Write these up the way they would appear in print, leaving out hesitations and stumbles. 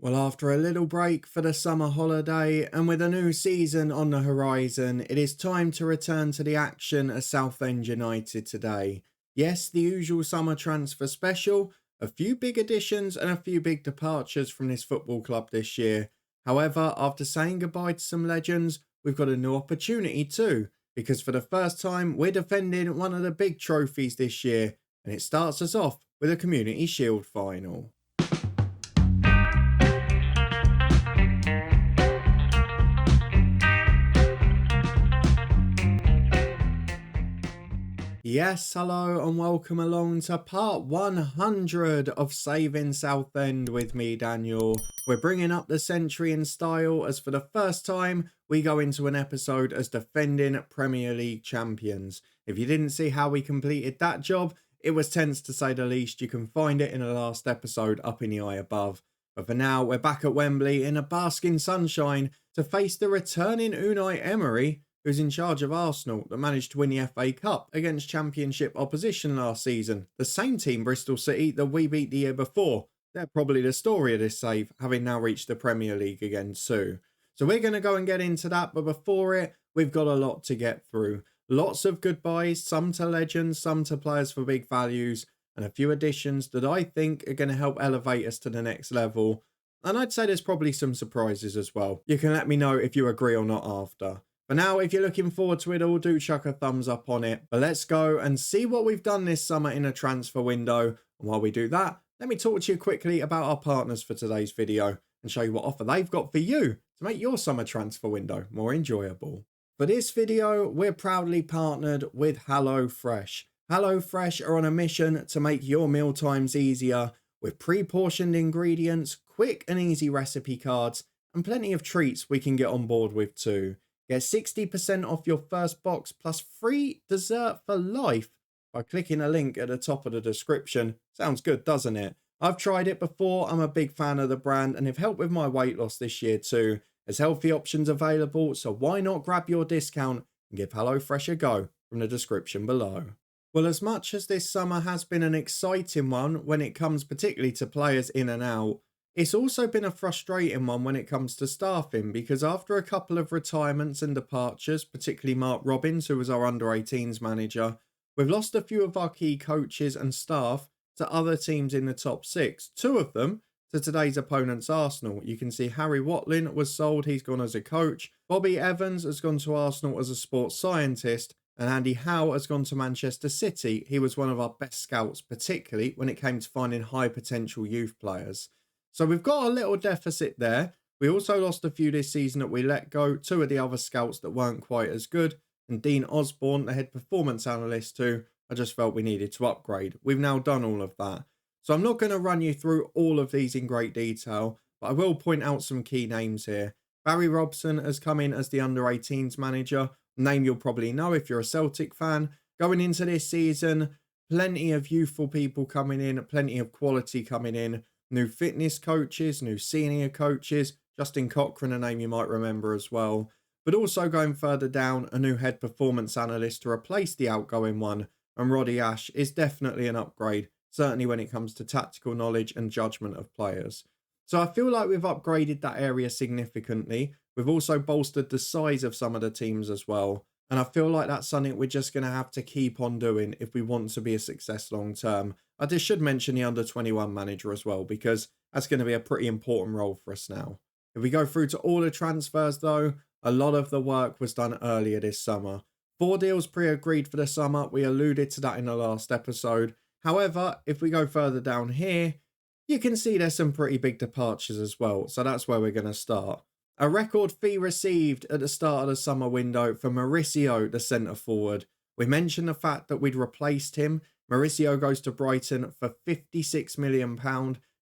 Well, after a little break for the summer holiday and with a new season on the horizon, it is time to return to the action at Southend United today. Yes, the usual summer transfer special, a few big additions and a few big departures from this football club this year. However, after saying goodbye to some legends, we've got a new opportunity too, because for the first time, we're defending one of the big trophies this year, and it starts us off with a Community Shield final. Yes, hello and welcome along to part 100 of Saving Southend with me, Daniel. We're bringing up the century in style as for the first time we go into an episode as defending Premier League champions. If you didn't see how we completed that job, it was tense to say the least. You can find it in the last episode up in the eye above. But for now, we're back at Wembley in a basking sunshine to face the returning Unai Emery, who's in charge of Arsenal, that managed to win the FA Cup against Championship opposition last season. The same team, Bristol City, that we beat the year before. They're probably the story of this save, having now reached the Premier League again too. So we're going to go and get into that, but before it, we've got a lot to get through. Lots of goodbyes, some to legends, some to players for big values, and a few additions that I think are going to help elevate us to the next level. And I'd say there's probably some surprises as well. You can let me know if you agree or not after. For now, if you're looking forward to it all, do chuck a thumbs up on it. But let's go and see what we've done this summer in a transfer window. And while we do that, let me talk to you quickly about our partners for today's video and show you what offer they've got for you to make your summer transfer window more enjoyable. For this video, we're proudly partnered with HelloFresh. HelloFresh are on a mission to make your meal times easier with pre-portioned ingredients, quick and easy recipe cards, and plenty of treats we can get on board with too. Get 60% off your first box plus free dessert for life by clicking a link at the top of the description. Sounds good, doesn't it? I've tried it before. I'm a big fan of the brand and have helped with my weight loss this year too. There's healthy options available, so why not grab your discount and give HelloFresh a go from the description below. Well, as much as this summer has been an exciting one when it comes particularly to players in and out, it's also been a frustrating one when it comes to staffing, because after a couple of retirements and departures, particularly Mark Robbins, who was our under-18s manager, we've lost a few of our key coaches and staff to other teams in the top six. Two of them to today's opponents, Arsenal. You can see Harry Watlin was sold, he's gone as a coach. Bobby Evans has gone to Arsenal as a sports scientist. And Andy Howe has gone to Manchester City. He was one of our best scouts, particularly when it came to finding high potential youth players. So we've got a little deficit there. We also lost a few this season that we let go. Two of the other scouts that weren't quite as good. And Dean Osborne, the head performance analyst, who I just felt we needed to upgrade. We've now done all of that. So I'm not going to run you through all of these in great detail, but I will point out some key names here. Barry Robson has come in as the under-18s manager. Name you'll probably know if you're a Celtic fan. Going into this season, plenty of youthful people coming in, plenty of quality coming in. New fitness coaches, new senior coaches, Justin Cochran, a name you might remember as well. But also going further down, a new head performance analyst to replace the outgoing one. And Roddy Ash is definitely an upgrade, certainly when it comes to tactical knowledge and judgment of players. So I feel like we've upgraded that area significantly. We've also bolstered the size of some of the teams as well. And I feel like that's something we're just going to have to keep on doing if we want to be a success long term. I just should mention the under-21 manager as well, because that's going to be a pretty important role for us now. If we go through to all the transfers though, a lot of the work was done earlier this summer. 4 deals pre-agreed for the summer. We alluded to that in the last episode. However, if we go further down here, you can see there's some pretty big departures as well. So that's where we're going to start. A record fee received at the start of the summer window for Mauricio, the centre forward. We mentioned the fact that we'd replaced him. Mauricio goes to Brighton for £56 million.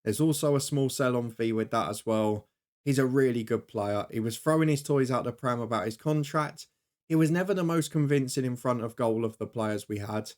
There's also a small sell-on fee with that as well. He's a really good player. He was throwing his toys out the pram about his contract. He was never the most convincing in front of goal of the players we had.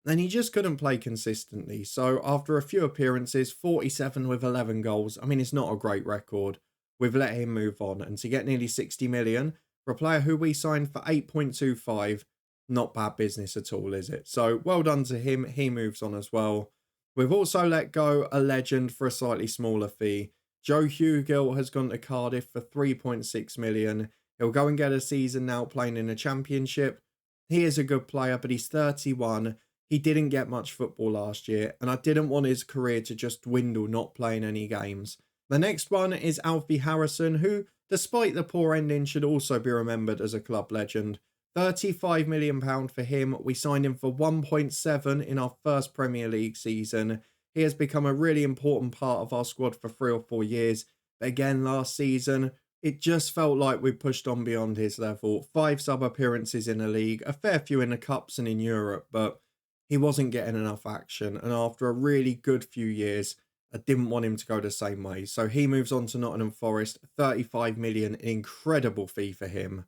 And he just couldn't play consistently. So after a few appearances, 47 with 11 goals. I mean, it's not a great record. We've let him move on. And to get nearly 60 million for a player who we signed for 8.25, not bad business at all, is it? So well done to him. He moves on as well. We've also let go a legend for a slightly smaller fee. Joe Hugill has gone to Cardiff for 3.6 million. He'll go and get a season now playing in the Championship. He is a good player, but he's 31. He didn't get much football last year, and I didn't want his career to just dwindle not playing any games. The next one is Alfie Harrison, who, despite the poor ending, should also be remembered as a club legend. £35 million for him. We signed him for 1.7 in our first Premier League season. He has become a really important part of our squad for 3 or 4 years. But again, last season, it just felt like we pushed on beyond his level. 5 sub appearances in the league, a fair few in the Cups and in Europe, but he wasn't getting enough action. And after a really good few years, I didn't want him to go the same way. So he moves on to Nottingham Forest, 35 million, an incredible fee for him.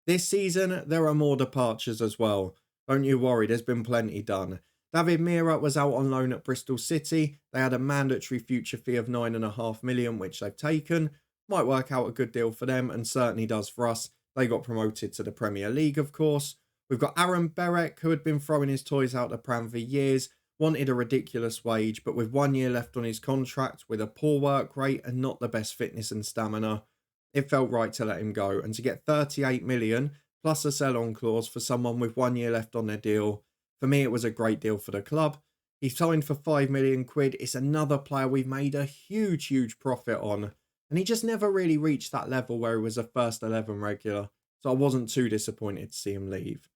This season, there are more departures as well. Don't you worry, there's been plenty done. David Mira was out on loan at Bristol City. They had a mandatory future fee of 9.5 million, which they've taken. Might work out a good deal for them, and certainly does for us. They got promoted to the Premier League, of course. We've got Aaron Berek, who had been throwing his toys out the pram for years, wanted a ridiculous wage, but with 1 year left on his contract, with a poor work rate and not the best fitness and stamina, it felt right to let him go. And to get 38 million plus a sell-on clause for someone with 1 year left on their deal, for me, it was a great deal for the club. He signed for 5 million quid. It's another player we've made a huge profit on. And he just never really reached that level where he was a first 11 regular. So I wasn't too disappointed to see him leave.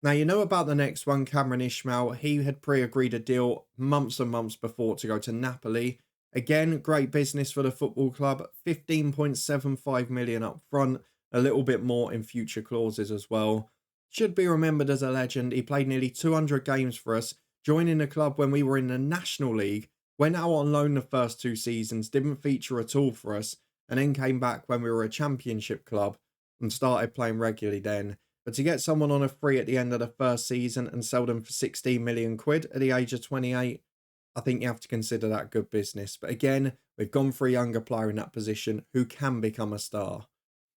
Now, you know about the next one, Cameron Ishmael. He had pre-agreed a deal months and months before to go to Napoli. Again, great business for the football club. 15.75 million up front. A little bit more in future clauses as well. Should be remembered as a legend. He played nearly 200 games for us, joining the club when we were in the National League, went out on loan the first 2 seasons, didn't feature at all for us, and then came back when we were a Championship club and started playing regularly then. But to get someone on a free at the end of the first season and sell them for 16 million quid at the age of 28, I think you have to consider that good business. But again, we've gone for a younger player in that position who can become a star.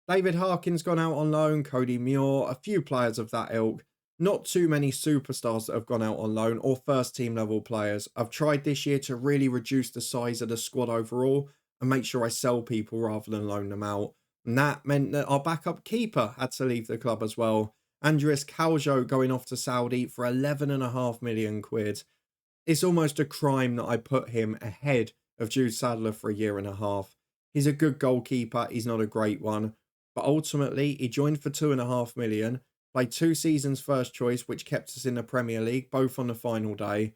David Harkin's gone out on loan, Cody Muir, a few players of that ilk. Not too many superstars that have gone out on loan or first team level players. I've tried this year to really reduce the size of the squad overall and make sure I sell people rather than loan them out. And that meant that our backup keeper had to leave the club as well. Andres Caljo going off to Saudi for 11.5 million quid. It's almost a crime that I put him ahead of Jude Sadler for 1.5 years. He's a good goalkeeper. He's not a great one. But ultimately, he joined for 2.5 million, played 2 seasons first choice, which kept us in the Premier League, both on the final day.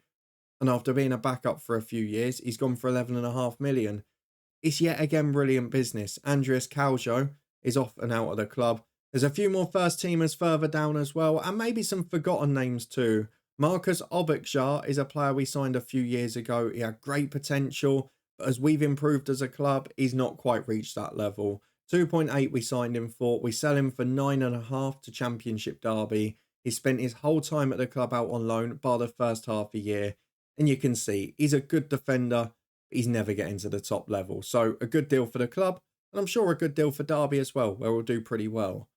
And after being a backup for a few years, he's gone for 11.5 million. It's yet again brilliant business. Andreas Caljo is off and out of the club. There's a few more first teamers further down as well, and maybe some forgotten names too. Marcus Obekjar is a player we signed a few years ago. He had great potential, but as we've improved as a club, he's not quite reached that level. 2.8 we signed him for. We sell him for 9.5 to Championship Derby. He spent his whole time at the club out on loan, bar the first half a year. And you can see, he's a good defender, but he's never getting to the top level. So a good deal for the club, and I'm sure a good deal for Derby as well, where we'll do pretty well.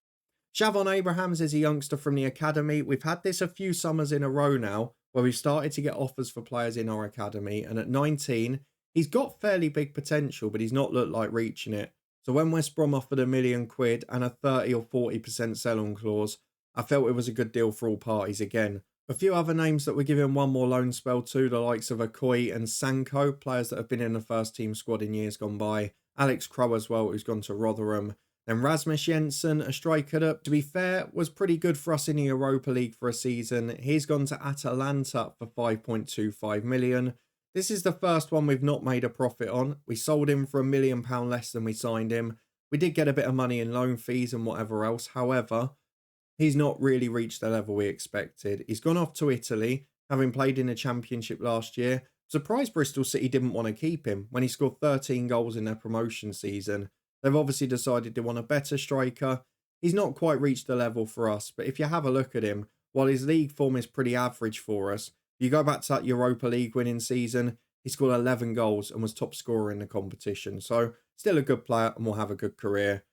Shavon Abrahams is a youngster from the academy. We've had this a few summers in a row now, where we've started to get offers for players in our academy. And at 19, he's got fairly big potential, but he's not looked like reaching it. So when West Brom offered £1 million and a 30 or 40% sell-on clause, I felt it was a good deal for all parties again. A few other names that we're giving one more loan spell to, the likes of Okoye and Sanko, players that have been in the first team squad in years gone by. Alex Crowe as well, who's gone to Rotherham. Then Rasmus Jensen, a striker that, to be fair, was pretty good for us in the Europa League for a season. He's gone to Atalanta for 5.25 million. This is the first one we've not made a profit on. We sold him for £1 million less than we signed him. We did get a bit of money in loan fees and whatever else. However, he's not really reached the level we expected. He's gone off to Italy, having played in the Championship last year. Surprised Bristol City didn't want to keep him when he scored 13 goals in their promotion season. They've obviously decided they want a better striker. He's not quite reached the level for us, but if you have a look at him, while his league form is pretty average for us, if you go back to that Europa League winning season, he scored 11 goals and was top scorer in the competition. So still a good player and will have a good career.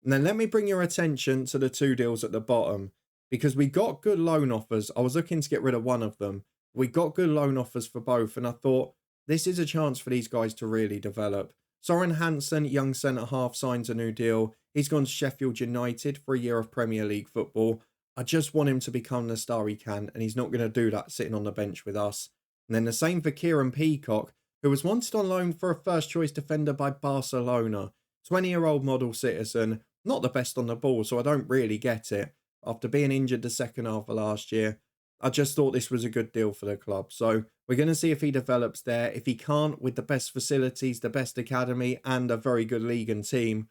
And then let me bring your attention to the 2 deals at the bottom, because we got good loan offers. I was looking to get rid of one of them. We got good loan offers for both, and I thought this is a chance for these guys to really develop. Soren Hansen, young centre-half, signs a new deal. He's gone to Sheffield United for a year of Premier League football. I just want him to become the star he can, and he's not going to do that sitting on the bench with us. And then the same for Kieran Peacock, who was wanted on loan for a first-choice defender by Barcelona. 20-year-old model citizen, not the best on the ball, so I don't really get it. After being injured the second half of last year, I just thought this was a good deal for the club. So we're going to see if he develops there. If he can't, with the best facilities, the best academy, and a very good league and team,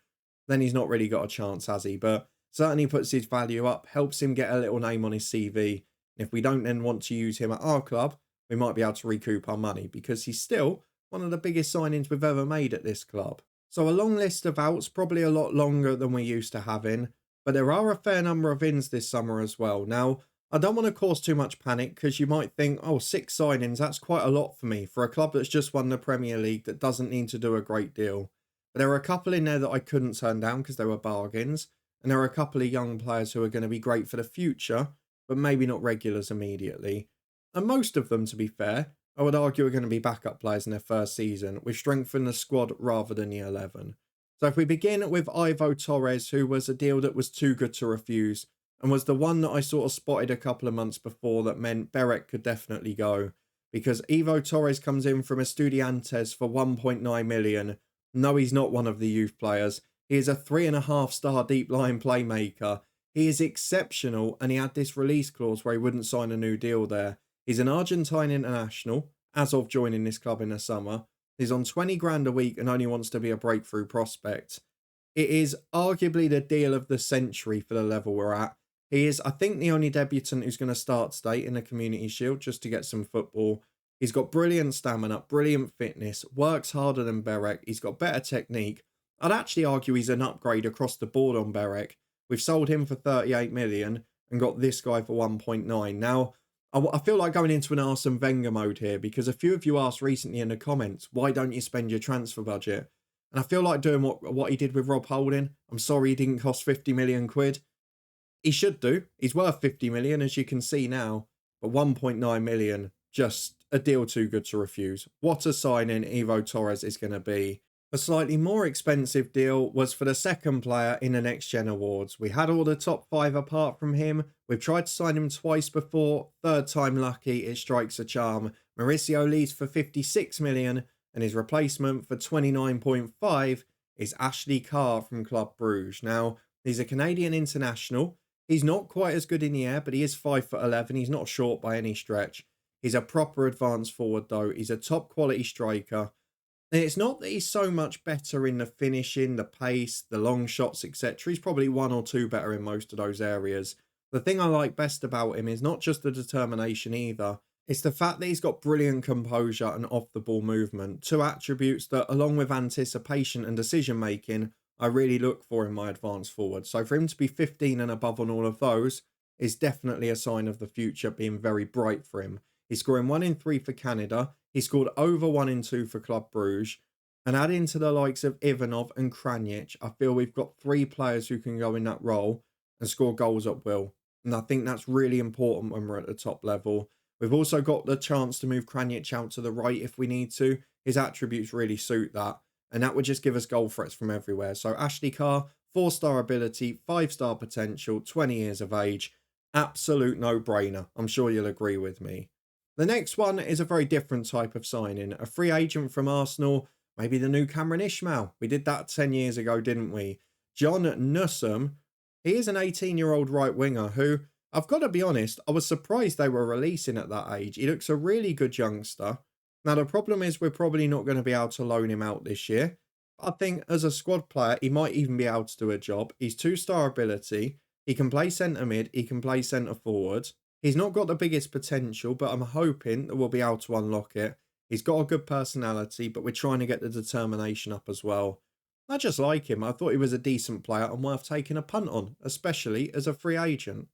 then he's not really got a chance, has he? But certainly puts his value up, helps him get a little name on his CV. And if we don't then want to use him at our club, we might be able to recoup our money because he's still one of the biggest signings we've ever made at this club. So a long list of outs, probably a lot longer than we're used to having, but there are a fair number of ins this summer as well. Now, I don't want to cause too much panic because you might think, oh, 6 signings, that's quite a lot for me, for a club that's just won the Premier League that doesn't need to do a great deal. But there are a couple in there that I couldn't turn down because they were bargains, and there are a couple of young players who are going to be great for the future, but maybe not regulars immediately. And most of them, to be fair, I would argue are going to be backup players in their first season. We've strengthened the squad rather than the 11. So if we begin with Ivo Torres, who was a deal that was too good to refuse, and was the one that I sort of spotted a couple of months before that meant Berek could definitely go. Because Ivo Torres comes in from Estudiantes for 1.9 million. No, he's not one of the youth players. He is a 3.5-star deep line playmaker. He is exceptional, and he had this release clause where he wouldn't sign a new deal there. He's an Argentine international, as of joining this club in the summer. He's on 20 grand a week and only wants to be a breakthrough prospect. It is arguably the deal of the century for the level we're at. He is, I think, the only debutant who's going to start today in the Community Shield just to get some football. He's got brilliant stamina, brilliant fitness, works harder than Berek. He's got better technique. I'd actually argue he's an upgrade across the board on Berek. We've sold him for 38 million and got this guy for 1.9. Now, I feel like going into an Arsene Wenger mode here because a few of you asked recently in the comments, why don't you spend your transfer budget? And I feel like doing what he did with Rob Holding. I'm sorry he didn't cost 50 million quid. He should do. He's worth 50 million, as you can see now. But 1.9 million, just a deal too good to refuse. What a signing Ivo Torres is going to be. A slightly more expensive deal was for the second player in the Next Gen Awards. We had all the top 5 apart from him. We've tried to sign him twice before. Third time lucky, it strikes a charm. Mauricio leaves for 56 million and his replacement for 29.5 is Ashley Carr from Club Bruges. Now, he's a Canadian international. He's not quite as good in the air, but he is 5'11". He's not short by any stretch. He's a proper advanced forward though. He's a top quality striker. And it's not that he's so much better in the finishing, the pace, the long shots, etc. He's probably 1 or 2 better in most of those areas. The thing I like best about him is not just the determination either. It's the fact that he's got brilliant composure and off-the-ball movement. 2 attributes that, along with anticipation and decision-making, I really look for in my advanced forward. So for him to be 15 and above on all of those is definitely a sign of the future being very bright for him. He's scoring 1 in 3 for Canada. He scored over 1 in 2 for Club Bruges. And adding to the likes of Ivanov and Kranjic, I feel we've got 3 players who can go in that role and score goals at will. And I think that's really important when we're at the top level. We've also got the chance to move Kranjic out to the right if we need to. His attributes really suit that. And that would just give us goal threats from everywhere. So Ashley Carr, 4-star ability, 5-star potential, 20 years of age. Absolute no-brainer. I'm sure you'll agree with me. The next one is a very different type of signing. A free agent from Arsenal, maybe the new Cameron Ishmael. We did that 10 years ago, didn't we? John Nussum, he is an 18-year-old right winger who, I've got to be honest, I was surprised they were releasing at that age. He looks a really good youngster. Now, the problem is we're probably not going to be able to loan him out this year. I think as a squad player, he might even be able to do a job. He's 2-star ability. He can play centre mid. He can play centre forward. He's not got the biggest potential, but I'm hoping that we'll be able to unlock it. He's got a good personality, but we're trying to get the determination up as well. I just like him. I thought he was a decent player and worth taking a punt on, especially as a free agent.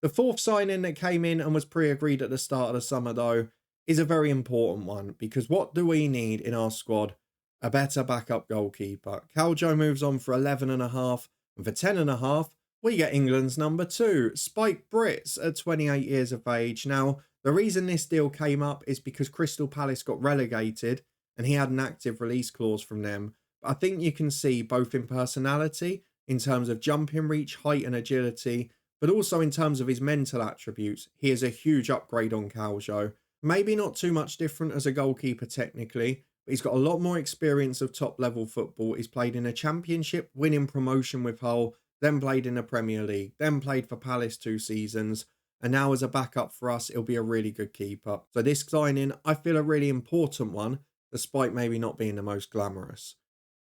The 4th signing that came in and was pre-agreed at the start of the summer, though, is a very important one, because what do we need in our squad? A better backup goalkeeper. Caljo moves on for 11.5, and for 10.5, we get England's number 2, Spike Brits, at 28 years of age. Now, the reason this deal came up is because Crystal Palace got relegated and he had an active release clause from them. I think you can see both in personality, in terms of jumping reach, height, and agility, but also in terms of his mental attributes. He is a huge upgrade on Calcio. Maybe not too much different as a goalkeeper technically, but he's got a lot more experience of top level football. He's played in a championship, winning promotion with Hull, then played in the Premier League, then played for Palace 2 seasons, and now as a backup for us, he'll be a really good keeper. So this signing, I feel a really important one, despite maybe not being the most glamorous.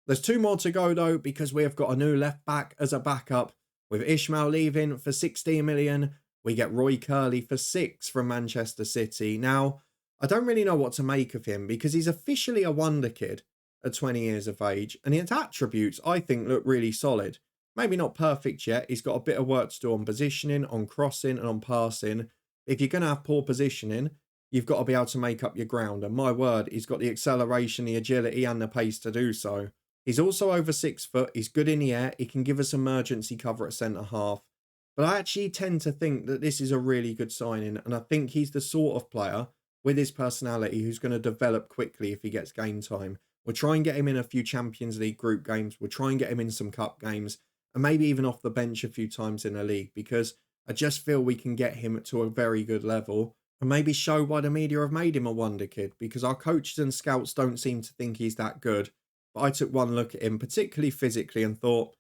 There's two more to go though, because we have got a new left back as a backup. With Ishmael leaving for 16 million, we get Roy Curley for 6 from Manchester City. Now, I don't really know what to make of him because he's officially a wonder kid at 20 years of age, and his attributes I think look really solid. Maybe not perfect yet. He's got a bit of work to do on positioning, on crossing, and on passing. If you're going to have poor positioning, you've got to be able to make up your ground. And my word, he's got the acceleration, the agility, and the pace to do so. He's also over 6 foot. He's good in the air. He can give us emergency cover at centre half. But I actually tend to think that this is a really good signing. And I think he's the sort of player with his personality who's going to develop quickly if he gets game time. We'll try and get him in a few Champions League group games. We'll try and get him in some cup games. And maybe even off the bench a few times in the league. Because I just feel we can get him to a very good level. And maybe show why the media have made him a wonder kid. Because our coaches and scouts don't seem to think he's that good. But I took one look at him, particularly physically, and thought,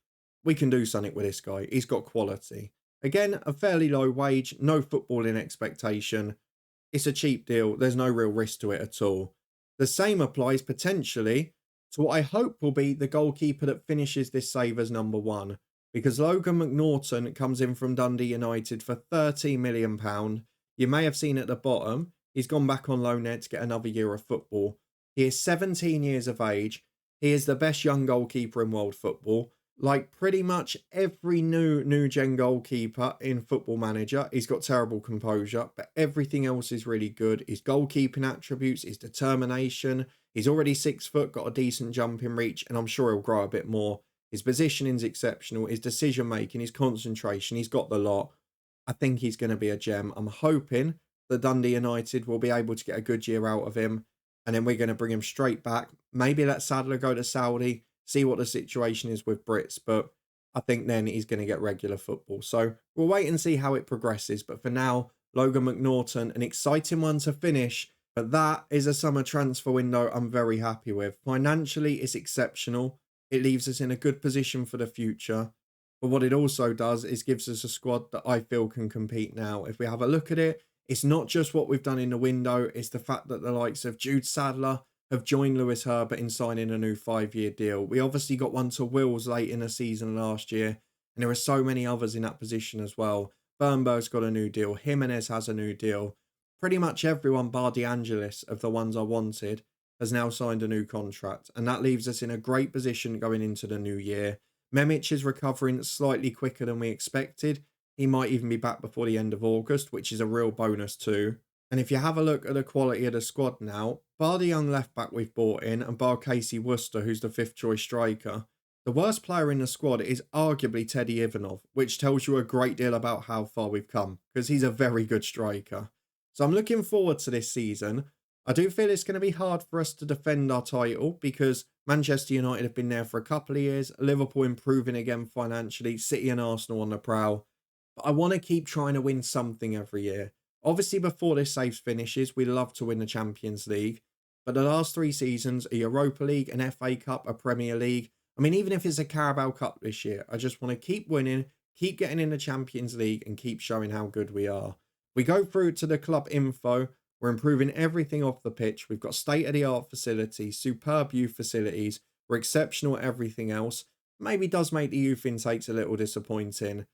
we can do something with this guy. He's got quality. Again, a fairly low wage, no footballing expectation. It's a cheap deal. There's no real risk to it at all. The same applies potentially to what I hope will be the goalkeeper that finishes this save as number 1. Because Logan McNaughton comes in from Dundee United for £13 million. You may have seen at the bottom, he's gone back on loan there to get another year of football. He is 17 years of age. He is the best young goalkeeper in world football. Like pretty much every new gen goalkeeper in Football Manager, he's got terrible composure, but everything else is really good. His goalkeeping attributes, his determination. He's already 6 foot, got a decent jumping reach, and I'm sure he'll grow a bit more. His positioning's exceptional. His decision making, his concentration, he's got the lot. I think he's going to be a gem. I'm hoping that Dundee United will be able to get a good year out of him. And then we're going to bring him straight back. Maybe let Sadler go to Saudi, see what the situation is with Brits. But I think then he's going to get regular football. So we'll wait and see how it progresses. But for now, Logan McNaughton, an exciting one to finish. But that is a summer transfer window I'm very happy with. Financially, it's exceptional. It leaves us in a good position for the future. But what it also does is gives us a squad that I feel can compete now. If we have a look at it, it's not just what we've done in the window, it's the fact that the likes of Jude Sadler have joined Lewis Herbert in signing a new 5-year deal. We obviously got one to Wills late in the season last year, and there are so many others in that position as well. Bernberg's got a new deal, Jimenez has a new deal. Pretty much everyone bar De Angelis of the ones I wanted has now signed a new contract, and that leaves us in a great position going into the new year. Memic is recovering slightly quicker than we expected. He might even be back before the end of August, which is a real bonus too. And if you have a look at the quality of the squad now, bar the young left-back we've brought in and bar Casey Worcester, who's the 5th choice striker, the worst player in the squad is arguably Teddy Ivanov, which tells you a great deal about how far we've come, because he's a very good striker. So I'm looking forward to this season. I do feel it's going to be hard for us to defend our title because Manchester United have been there for a couple of years, Liverpool improving again financially, City and Arsenal on the prowl. But I want to keep trying to win something every year. Obviously, before this saves finishes, we'd love to win the Champions League. But the last 3 seasons, a Europa League, an FA Cup, a Premier League. I mean, even if it's a Carabao Cup this year, I just want to keep winning, keep getting in the Champions League and keep showing how good we are. We go through to the club info. We're improving everything off the pitch. We've got state-of-the-art facilities, superb youth facilities. We're exceptional at everything else. Maybe does make the youth intakes a little disappointing.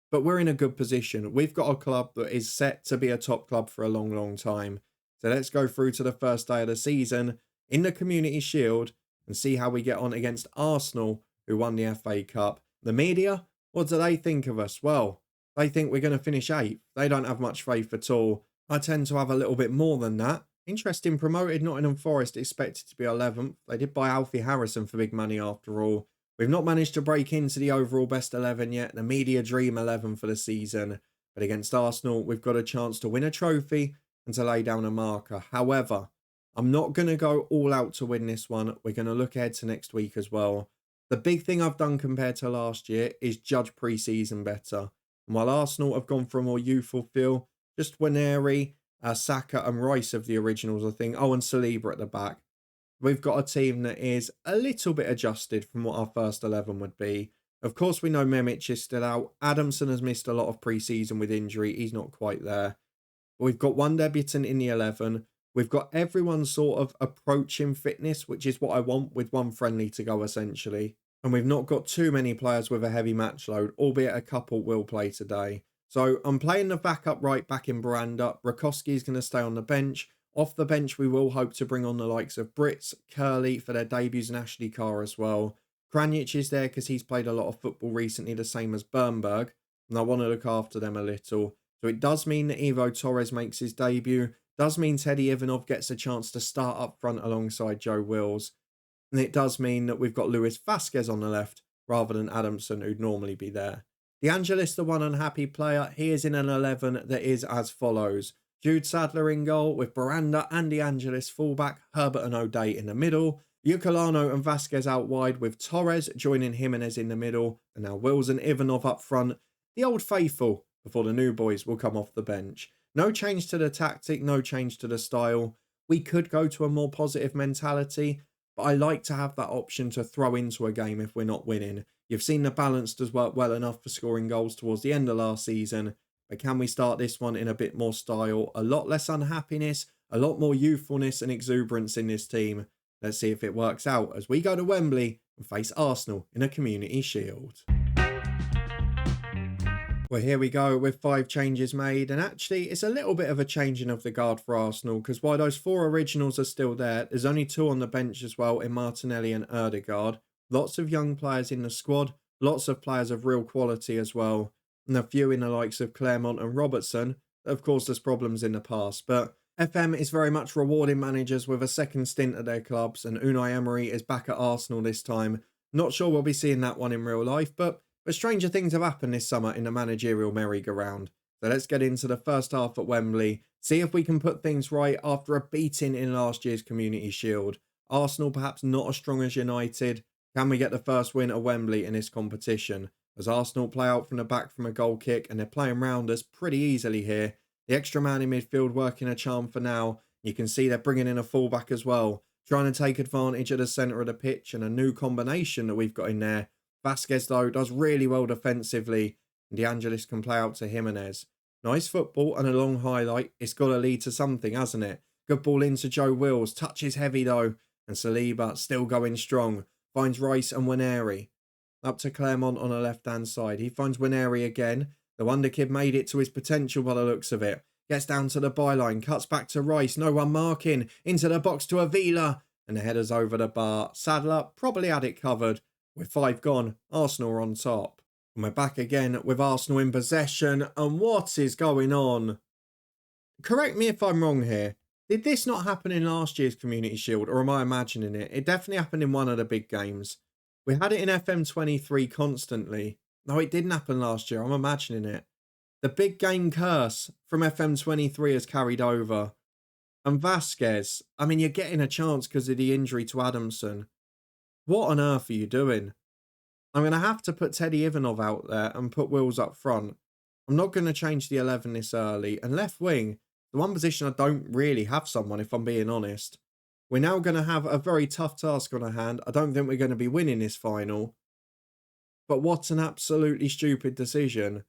But we're in a good position. We've got a club that is set to be a top club for a long, long time. So let's go through to the first day of the season in the Community Shield and see how we get on against Arsenal, who won the FA Cup. The media, what do they think of us? Well, they think we're going to finish 8th. They don't have much faith at all. I tend to have a little bit more than that. Interesting, promoted Nottingham Forest expected to be 11th. They did buy Alfie Harrison for big money after all. We've not managed to break into the overall best 11 yet. The media dream 11 for the season. But against Arsenal, we've got a chance to win a trophy and to lay down a marker. However, I'm not going to go all out to win this one. We're going to look ahead to next week as well. The big thing I've done compared to last year is judge pre-season better. And while Arsenal have gone for a more youthful feel, just Waneri, Saka and Rice of the originals, I think. Oh, and Saliba at the back. We've got a team that is a little bit adjusted from what our first 11 would be. Of course, we know Memic is still out. Adamson has missed a lot of pre-season with injury. He's not quite there. But we've got one debutant in the 11. We've got everyone sort of approaching fitness, which is what I want, with one friendly to go, essentially. And we've not got too many players with a heavy match load, albeit a couple will play today. So I'm playing the backup right back in Baranda. Rakowski is going to stay on the bench. Off the bench, we will hope to bring on the likes of Brits, Curley for their debuts, and Ashley Carr as well. Kranjic is there because he's played a lot of football recently, the same as Bernberg, and I want to look after them a little. So it does mean that Ivo Torres makes his debut, does mean Teddy Ivanov gets a chance to start up front alongside Joe Wills, and it does mean that we've got Luis Vasquez on the left rather than Adamson, who'd normally be there. De Angelis, the one unhappy player, he is in an 11 that is as follows. Jude Sadler in goal with Baranda and De Angelis fullback, Herbert and O'Day in the middle. Ucolano and Vasquez out wide with Torres joining Jimenez in the middle. And now Wills and Ivanov up front. The old faithful before the new boys will come off the bench. No change to the tactic, no change to the style. We could go to a more positive mentality, but I like to have that option to throw into a game if we're not winning. You've seen the balance does work well enough for scoring goals towards the end of last season. But can we start this one in a bit more style? A lot less unhappiness, a lot more youthfulness and exuberance in this team. Let's see if it works out as we go to Wembley and face Arsenal in a Community Shield. Well, here we go with 5 changes made. And actually, it's a little bit of a changing of the guard for Arsenal, because while those 4 originals are still there, there's only 2 on the bench as well in Martinelli and Erdegaard. Lots of young players in the squad, lots of players of real quality as well. And a few in the likes of Claremont and Robertson. Of course, there's problems in the past, but FM is very much rewarding managers with a second stint at their clubs, and Unai Emery is back at Arsenal this time. Not sure we'll be seeing that one in real life, but stranger things have happened this summer in the managerial merry-go-round. So let's get into the first half at Wembley, see if we can put things right after a beating in last year's Community Shield. Arsenal perhaps not as strong as United. Can we get the first win at Wembley in this competition? As Arsenal play out from the back from a goal kick, and they're playing round us pretty easily here. The extra man in midfield working a charm for now. You can see they're bringing in a fullback as well, trying to take advantage of the centre of the pitch and a new combination that we've got in there. Vasquez, though, does really well defensively, and De Angelis can play out to Jimenez. Nice football and a long highlight. It's got to lead to something, hasn't it? Good ball into Joe Wills. Touches heavy, though, and Saliba still going strong. Finds Rice and Waneri. Up to Claremont on the left-hand side. He finds Waneri again. The Wonder Kid made it to his potential by the looks of it. Gets down to the byline. Cuts back to Rice. No one marking. Into the box to Avila. And the header's over the bar. Sadler probably had it covered. With 5 gone, Arsenal are on top. And we're back again with Arsenal in possession. And what is going on? Correct me if I'm wrong here. Did this not happen in last year's Community Shield? Or am I imagining it? It definitely happened in one of the big games. We had it in FM23 constantly. No, it didn't happen last year. I'm imagining it. The big game curse from FM23 has carried over. And Vasquez, I mean, you're getting a chance because of the injury to Adamson. What on earth are you doing? I'm going to have to put Teddy Ivanov out there and put Wills up front. I'm not going to change the 11 this early. And left wing, the one position I don't really have someone, if I'm being honest. We're now going to have a very tough task on our hand. I don't think we're going to be winning this final. But what an absolutely stupid decision.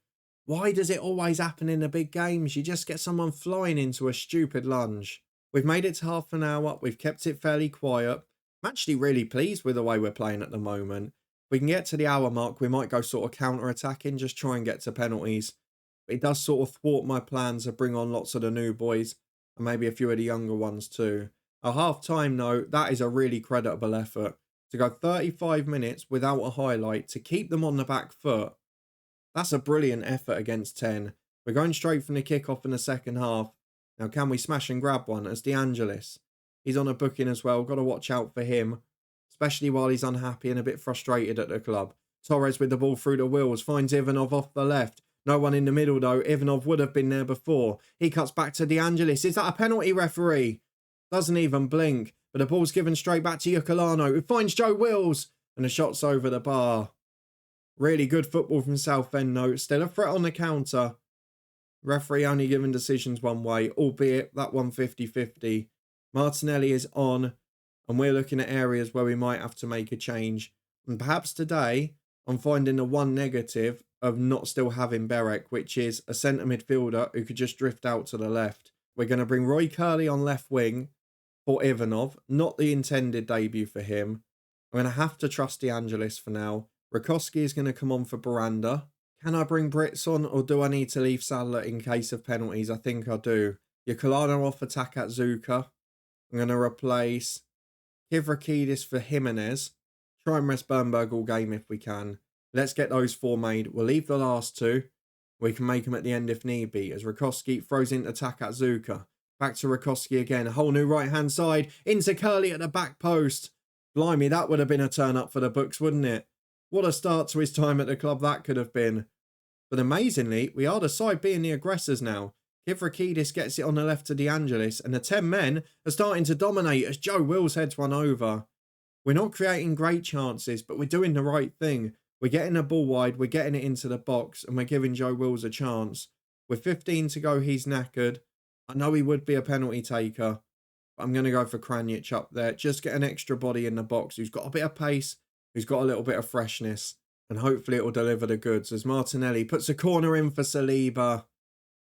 Why does it always happen in the big games? You just get someone flying into a stupid lunge. We've made it to half an hour. We've kept it fairly quiet. I'm actually really pleased with the way we're playing at the moment. If we can get to the hour mark, we might go sort of counter-attacking, just try and get to penalties. But it does sort of thwart my plans to bring on lots of the new boys and maybe a few of the younger ones too. At half-time, though, that is a really creditable effort. To go 35 minutes without a highlight, to keep them on the back foot, that's a brilliant effort against 10. We're going straight from the kick-off in the second half. Now, can we smash and grab one as De Angelis? He's on a booking as well. Got to watch out for him, especially while he's unhappy and a bit frustrated at the club. Torres with the ball through the wheels. Finds Ivanov off the left. No one in the middle, though. Ivanov would have been there before. He cuts back to De Angelis. Is that a penalty, referee? Doesn't even blink. But the ball's given straight back to Yocolano, who finds Joe Wills. And the shot's over the bar. Really good football from Southend, though. Still a threat on the counter. Referee only giving decisions one way, albeit that one 50-50. Martinelli is on, and we're looking at areas where we might have to make a change. And perhaps today, I'm finding the one negative of not still having Berek, which is a centre midfielder who could just drift out to the left. We're going to bring Roy Curley on left wing for Ivanov. Not the intended debut for him. I'm going to have to trust De Angelis for now. Rakowski is going to come on for Baranda. Can I bring Brits on, or do I need to leave Sadler in case of penalties? I think I do. Yocolano off attack at Zuka. I'm going to replace Kivrakidis for Jimenez. Try and rest Bernberg all game if we can. Let's get those four made. We'll leave the last two. We can make them at the end if need be. As Rakowski throws into attack at Zuka. Back to Rakowski again. A whole new right-hand side. Into Curley at the back post. Blimey, that would have been a turn up for the books, wouldn't it? What a start to his time at the club that could have been. But amazingly, we are the side being the aggressors now. Kivrakidis gets it on the left to De Angelis, and the 10 men are starting to dominate as Joe Wills heads one over. We're not creating great chances, but we're doing the right thing. We're getting the ball wide, we're getting it into the box, and we're giving Joe Wills a chance. With 15 to go, he's knackered. I know he would be a penalty taker, but I'm going to go for Kranjic up there. Just get an extra body in the box who's got a bit of pace, who's got a little bit of freshness, and hopefully it will deliver the goods as Martinelli puts a corner in for Saliba.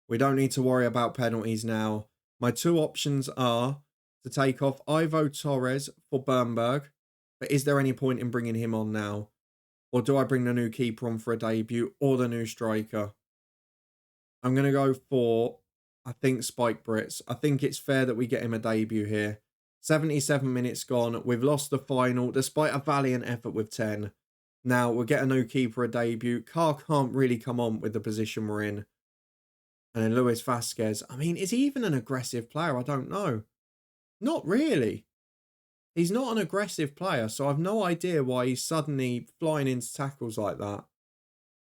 We don't need to worry about penalties now. My two options are to take off Ivo Torres for Bernberg, but is there any point in bringing him on now? Or do I bring the new keeper on for a debut or the new striker? I'm going to go for, I think, Spike Brits. I think it's fair that we get him a debut here. 77 minutes gone. We've lost the final despite a valiant effort with 10. Now we'll get a new keeper a debut. Carr can't really come on with the position we're in. And then Luis Vasquez. I mean, is he even an aggressive player? I don't know. Not really. He's not an aggressive player, so I've no idea why he's suddenly flying into tackles like that.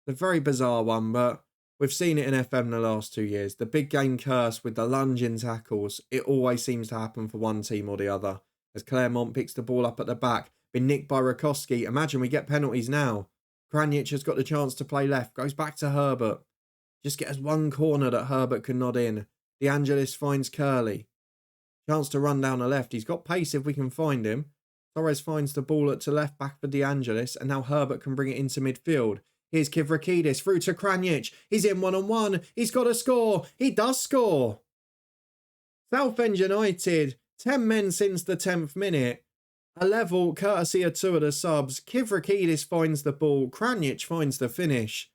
It's a very bizarre one, but we've seen it in FM the last 2 years. The big game curse with the lunge in tackles. It always seems to happen for one team or the other. As Claremont picks the ball up at the back. Been nicked by Rakowski. Imagine we get penalties now. Kranjic has got the chance to play left. Goes back to Herbert. Just get us one corner that Herbert can nod in. De Angelis finds Curley. Chance to run down the left. He's got pace if we can find him. Torres finds the ball to left back for De Angelis. And now Herbert can bring it into midfield. Here's Kivrakidis through to Kranjic. He's in one-on-one. He's got to score. He does score. Southend United. 10 men since the 10th minute. A level courtesy of two of the subs. Kivrakidis finds the ball. Kranjic finds the finish.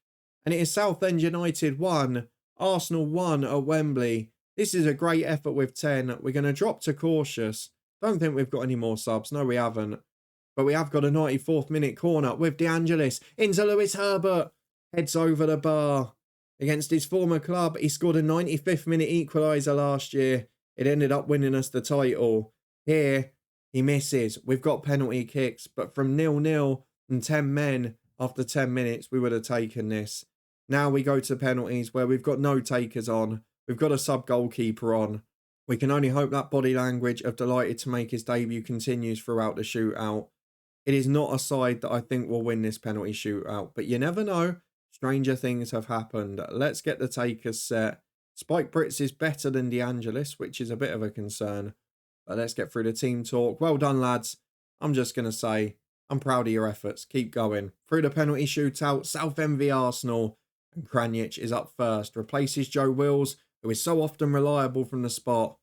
And it is Southend United 1. Arsenal 1 at Wembley. This is a great effort with 10. We're going to drop to cautious. Don't think we've got any more subs. No, we haven't. But we have got a 94th minute corner with De Angelis into Lewis Herbert. Heads over the bar. Against his former club, he scored a 95th minute equaliser last year. It ended up winning us the title. Here, he misses. We've got penalty kicks. But from 0-0 and 10 men after 10 minutes, we would have taken this. Now we go to penalties where we've got no takers on. We've got a sub-goalkeeper on. We can only hope that body language of delighted to make his debut continues throughout the shootout. It is not a side that I think will win this penalty shootout, but you never know. Stranger things have happened. Let's get the takers set. Spike Brits is better than De Angelis, which is a bit of a concern. But let's get through the team talk. Well done, lads. I'm just going to say, I'm proud of your efforts. Keep going. Through the penalty shootout, Southend v Arsenal. And Kranjic is up first. Replaces Joe Wills, who is so often reliable from the spot.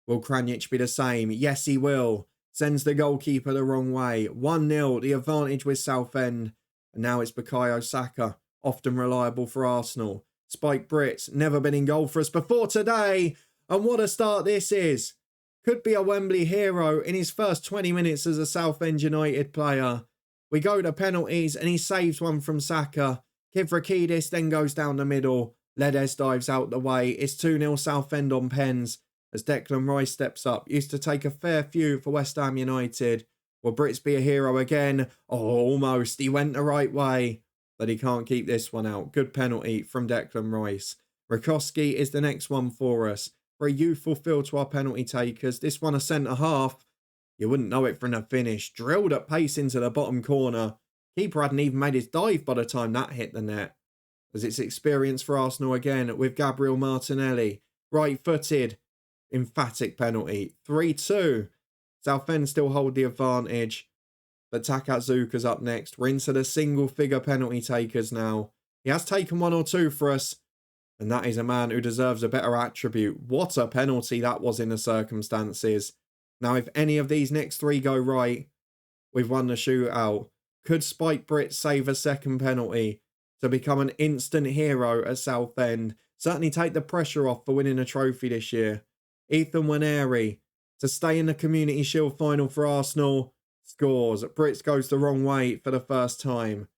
Will Kranjic be the same? Yes, he will. Sends the goalkeeper the wrong way. 1-0, the advantage with Southend. And now it's Bukayo Saka, often reliable for Arsenal. Spike Brits, never been in goal for us before today. And what a start this is. Could be a Wembley hero in his first 20 minutes as a Southend United player. We go to penalties and he saves one from Saka. Kivrakidis then goes down the middle. Ledes dives out the way. It's 2-0 Southend on pens as Declan Rice steps up. Used to take a fair few for West Ham United. Will Brits be a hero again? Oh, almost. He went the right way. But he can't keep this one out. Good penalty from Declan Rice. Rakowski is the next one for us. for a youthful feel to our penalty takers. This one a centre-half. You wouldn't know it from the finish. Drilled at pace into the bottom corner. Keeper hadn't even made his dive by the time that hit the net. As it's experience for Arsenal again with Gabriel Martinelli. Right-footed. Emphatic penalty. 3-2. Southend still hold the advantage. But Takatsuka's up next. We're into the single-figure penalty takers now. He has taken 1 or 2 for us. And that is a man who deserves a better attribute. What a penalty that was in the circumstances. Now, if any of these next 3 go right, we've won the shootout. Could Spike Britt save a second penalty to become an instant hero at Southend? Certainly take the pressure off for winning a trophy this year. Ethan Waneri to stay in the Community Shield final for Arsenal. Scores. Brits goes the wrong way for the first time.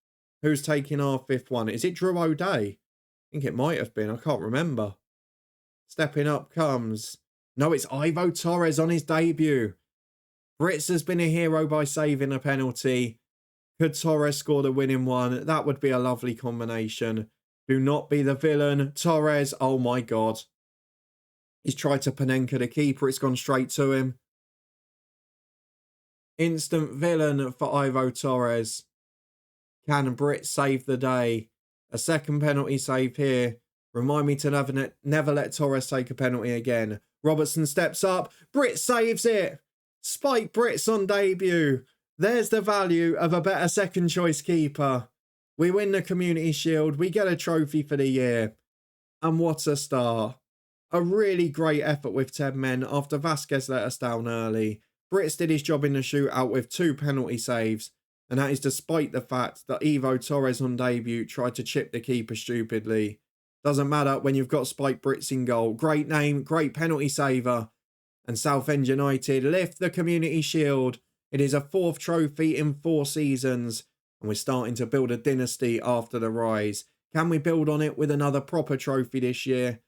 Who's taking our 5th one? Is it Drew O'Day? I think it might have been. I can't remember. Stepping up comes... No, it's Ivo Torres on his debut. Brits has been a hero by saving a penalty. Could Torres score the winning one? That would be a lovely combination. Do not be the villain. Torres, oh my God. He's tried to Panenka the keeper. It's gone straight to him. Instant villain for Ivo Torres. Can Brit save the day? A second penalty save here. Remind me to never let Torres take a penalty again. Robertson steps up. Brit saves it. Spike Brits on debut. There's the value of a better second choice keeper. We win the Community Shield. We get a trophy for the year. And what a start. A really great effort with 10 men after Vasquez let us down early. Brits did his job in the shootout with 2 penalty saves. And that is despite the fact that Ivo Torres on debut tried to chip the keeper stupidly. Doesn't matter when you've got Spike Brits in goal. Great name, great penalty saver. And Southend United lift the Community Shield. It is a 4th trophy in 4 seasons. And we're starting to build a dynasty after the rise. Can we build on it with another proper trophy this year?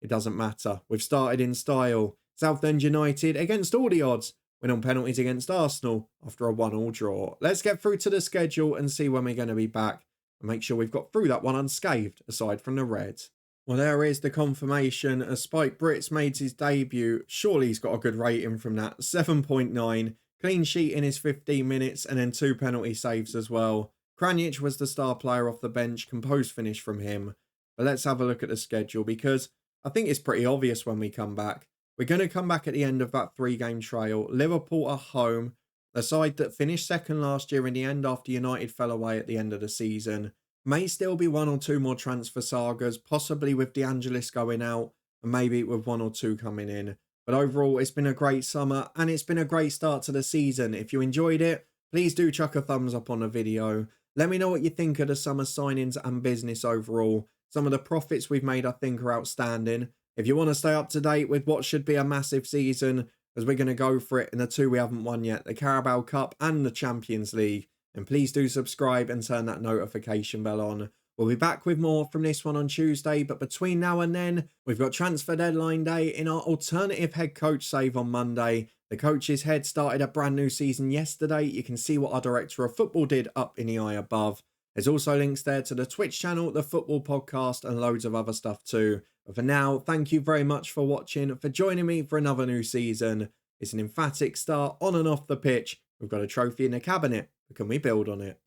It doesn't matter. We've started in style. Southend United against all the odds. Win on penalties against Arsenal after a 1-1 draw. Let's get through to the schedule and see when we're going to be back. And make sure we've got through that one unscathed, aside from the Reds. Well, there is the confirmation as Spike Brits made his debut. Surely he's got a good rating from that. 7.9. Clean sheet in his 15 minutes and then 2 penalty saves as well. Kranic was the star player off the bench. Composed finish from him. But let's have a look at the schedule because I think it's pretty obvious when we come back. We're going to come back at the end of that 3-game trail. Liverpool are home. A side that finished second last year in the end after United fell away at the end of the season. May still be 1 or 2 more transfer sagas, possibly with De Angelis going out and maybe with 1 or 2 coming in. But overall, it's been a great summer and it's been a great start to the season. If you enjoyed it, please do chuck a thumbs up on the video. Let me know what you think of the summer signings and business overall. Some of the profits we've made I think are outstanding. If you want to stay up to date with what should be a massive season, as we're going to go for it in the 2 we haven't won yet, the Carabao Cup and the Champions League. And please do subscribe and turn that notification bell on. We'll be back with more from this one on Tuesday, but between now and then, we've got transfer deadline day in our alternative head coach save on Monday. The coach's head started a brand new season yesterday. You can see what our director of football did up in the eye above. There's also links there to the Twitch channel, the football podcast, and loads of other stuff too. But for now, thank you very much for watching, for joining me for another new season. It's an emphatic start on and off the pitch. We've got a trophy in the cabinet, but can we build on it?